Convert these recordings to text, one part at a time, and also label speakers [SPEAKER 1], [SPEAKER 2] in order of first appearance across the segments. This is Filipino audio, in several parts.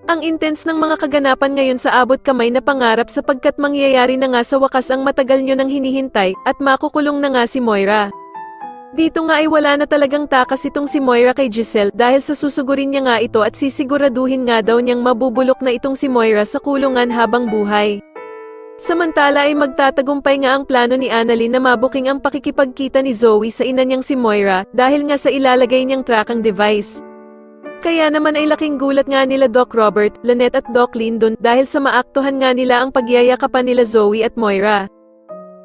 [SPEAKER 1] Ang intense ng mga kaganapan ngayon sa abot kamay na pangarap sapagkat mangyayari na nga sa wakas ang matagal nyo nang hinihintay at makukulong na nga si Moira. Dito nga ay wala na talagang takas itong si Moira kay Giselle dahil sa susugurin niya nga ito at sisiguraduhin nga daw niyang mabubulok na itong si Moira sa kulungan habang buhay. Samantala ay magtatagumpay nga ang plano ni Annalyn na mabuking ang pakikipagkita ni Zoe sa ina niyang si Moira dahil nga sa ilalagay niyang tracking device. Kaya naman ay laking gulat nga nila Doc Robert, Lynette at Doc Lyndon dahil sa maaktuhan nga nila ang pagyayakapan nila Zoe at Moira.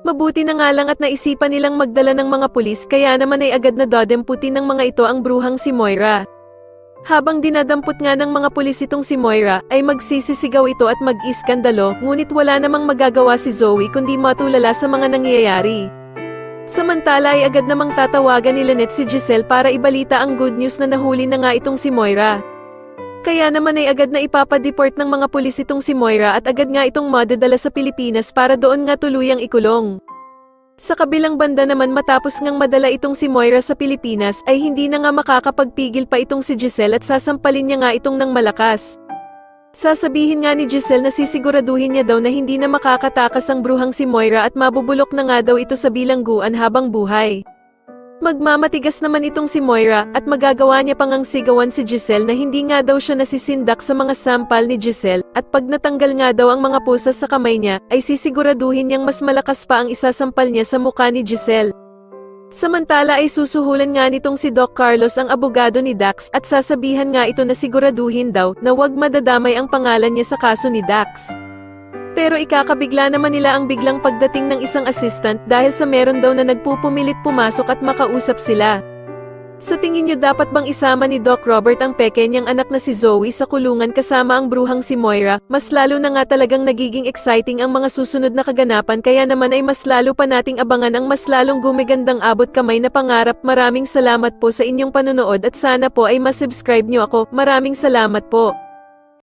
[SPEAKER 1] Mabuti na nga lang at naisipan nilang magdala ng mga pulis kaya naman ay agad na dodemputin ng mga ito ang bruhang si Moira. Habang dinadampot nga ng mga pulis itong si Moira, ay magsisisigaw ito at mag-iskandalo, ngunit wala namang magagawa si Zoe kundi matulala sa mga nangyayari. Samantala ay agad namang tatawagan ni Lynette si Giselle para ibalita ang good news na nahuli na nga itong si Moira. Kaya naman ay agad na ipapadeport ng mga pulis itong si Moira at agad nga itong madadala sa Pilipinas para doon nga tuluyang ikulong. Sa kabilang banda naman matapos ngang madala itong si Moira sa Pilipinas ay hindi na nga makakapagpigil pa itong si Giselle at sasampalin niya nga itong ng malakas. Sasabihin nga ni Giselle na sisiguraduhin niya daw na hindi na makakatakas ang bruhang si Moira at mabubulok na nga daw ito sa bilangguan habang buhay. Magmamatigas naman itong si Moira at magagawa niya pang ang sigawan si Giselle na hindi nga daw siya nasisindak sa mga sampal ni Giselle at pag natanggal nga daw ang mga pusas sa kamay niya ay sisiguraduhin niyang mas malakas pa ang isasampal niya sa mukha ni Giselle. Samantala ay susuhulan nga nitong si Doc Carlos ang abogado ni Dax at sasabihan nga ito na siguraduhin daw na huwag madadamay ang pangalan niya sa kaso ni Dax. Pero ikakabigla naman nila ang biglang pagdating ng isang assistant dahil sa meron daw na nagpupumilit pumasok at makausap sila. Sa tingin niyo dapat bang isama ni Doc Robert ang peke niyang anak na si Zoe sa kulungan kasama ang bruhang si Moira? Mas lalo na nga talagang nagiging exciting ang mga susunod na kaganapan kaya naman ay mas lalo pa nating abangan ang mas lalong gumigandang abot kamay na pangarap. Maraming salamat po sa inyong panonood at sana po ay masubscribe niyo ako. Maraming salamat po.